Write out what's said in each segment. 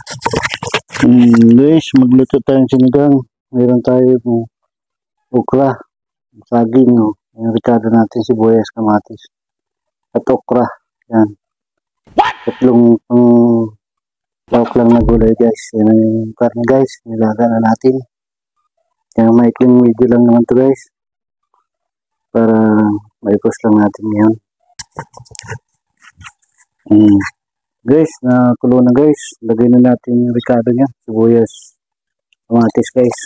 Guys, magluto tayong sinigang. Mayroon tayo okra, saging, no? Yung ricado natin, sibuyas, kamatis, at okra. Yan. Tatlong lawak lang na gulay, guys. Yan yung karne, guys. Nilaga na natin. Kaya maikling video lang naman to, guys. Para maipos lang natin yan. Guys, nakulo na, guys. Lagay na natin yung ricado niya, sibuyas, kamatis, guys.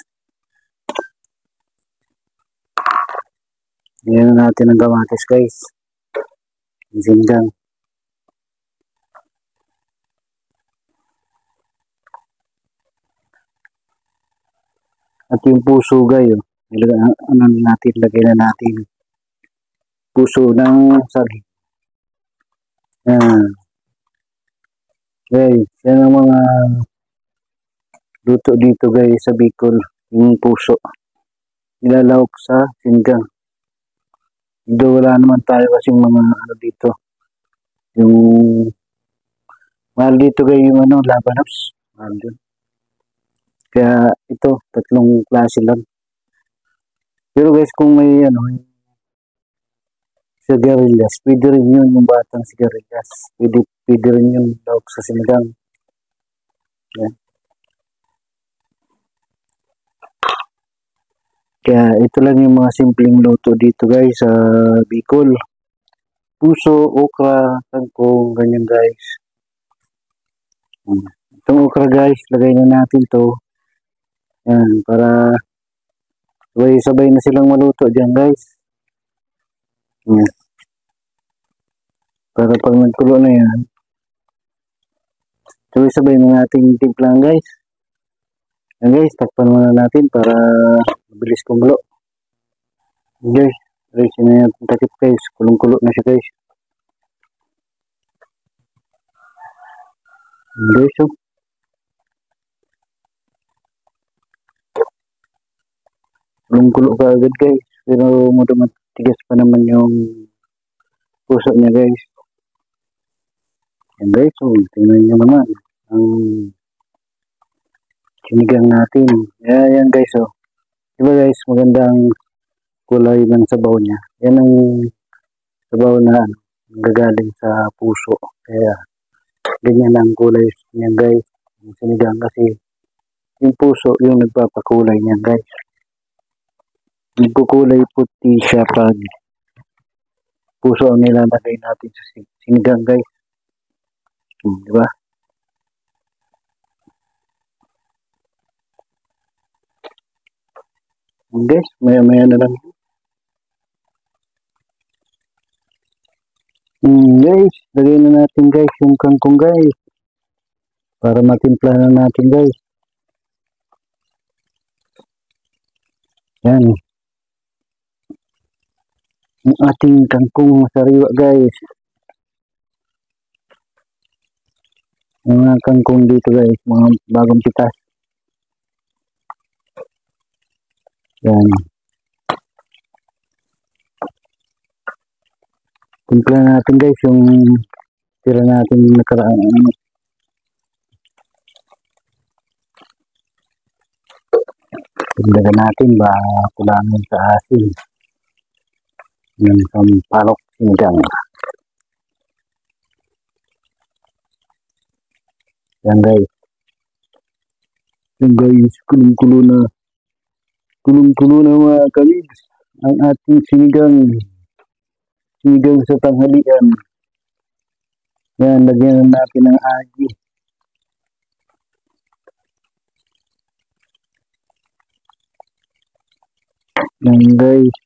Yan natin ang kamatis, guys. Yung sinigang. At yung puso, guys, ano natin, lagay na natin. Puso ng saging. Yan. Guys, yan ang mga luto dito, guys, sa Bicol. Yung puso. Nilalawak sa sinigang. Dito wala naman tayo kasing mga ano dito. Yung mahal dito, guys, yung labanos. Mahal dun. Kaya ito, tatlong klase lang. Pero guys, kung may sigarilyas, pwede rin yun yung batang sigarilyas. Pwede rin yung lawak sa sinigang. Yan. Kaya ito lang yung mga simpleng luto dito, guys, sa Bicol. Puso, okra, kangkong, ganyan, guys. Itong okra, guys, lagay na natin to. Yan, para sabay na silang maluto dyan, guys. Yan. Para pag nagkulo na yan, sabay na natin timplang, guys. Yan, guys, takpan muna natin para mabilis kumulo. Guys, yun na yung takip, guys. Kulong-kulo na siya, guys. Guys, so. Kulong-kulo ka agad, guys. Pero matigas pa naman yung puso niya, guys. Yan, guys, so. Tingnan nyo naman ang sinigang natin. Yan, guys, so. Diba, guys, magandang kulay ng sabaw niya. Yan ang sabaw na gagaling sa puso. Kaya ganyan ang kulay niya, guys. Yung sinigang kasi yung puso yung nagpapakulay niya, guys. Nagkukulay puti siya pag puso ang nilalagay natin sa sinigang, guys. Diba? Guys, maya-maya na lang. Guys, lagay na natin, guys, yung kangkong, guys. Para matimpla na natin, guys. Yan. Yung ating kangkong sariwa, guys. Mga kangkong dito, guys. Mga bagong pitas. Yan. Timpla natin, guys, yung tira natin nakaraan. Tindagan natin ba kulangan sa asin. Yung sampalok sinigang. Yan, guys. Yan, guys, kulong-kulo na. Kulong-kulo na, mga kamigs. Ang ating sinigang. Sinigang sa tanghalian. Yan, lagyan natin ng agi. Yan, guys.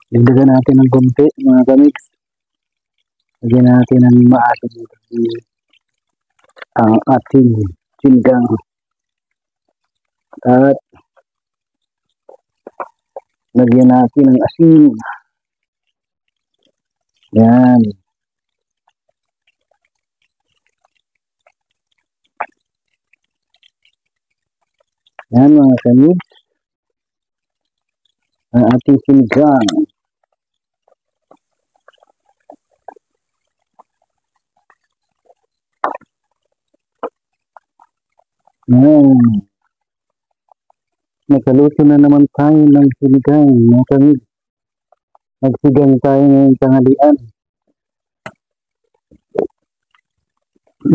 Lagyan natin ng konti, mga kamigs. Lagyan natin ng maasin ang ating sinigang. At lagyan natin ng asin. Yan. Yan, mga kamigs. ang ating sinigang. Ayan. Nakaluto na naman tayo ng sinigang. Mga kamig. Nagsigang tayo ngayong tanghalian.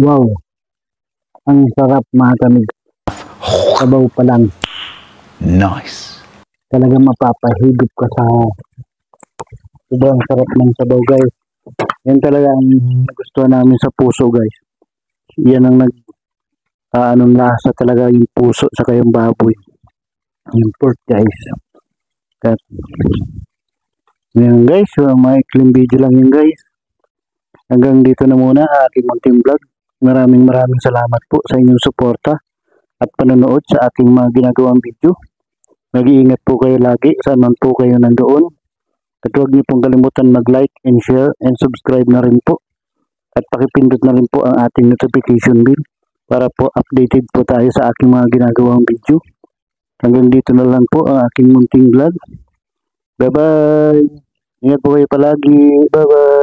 Wow. Ang sarap mga kamig. Sabaw pa lang. Nice. Talagang mapapahigop ka sa sobrang sarap ng sabaw guys. Yan talaga ang gusto namin sa puso guys. Yan ang anong lasa talaga yung puso sa kayong baboy. Yung pork guys. At, yan guys, maikling video lang yan guys. Hanggang dito na muna ating munting vlog. Maraming salamat po sa inyong suporta at panonood sa ating mga ginagawang video. Mag-iingat po kayo lagi saan man po kayo nandoon. At huwag niyo pong kalimutan mag-like and share and subscribe na rin po. At pakipindot na rin po ang ating notification bell para po updated po tayo sa aking mga ginagawang video. Hanggang dito na lang po ang aking munting vlog. Bye-bye! Ingat po kayo palagi. Bye-bye!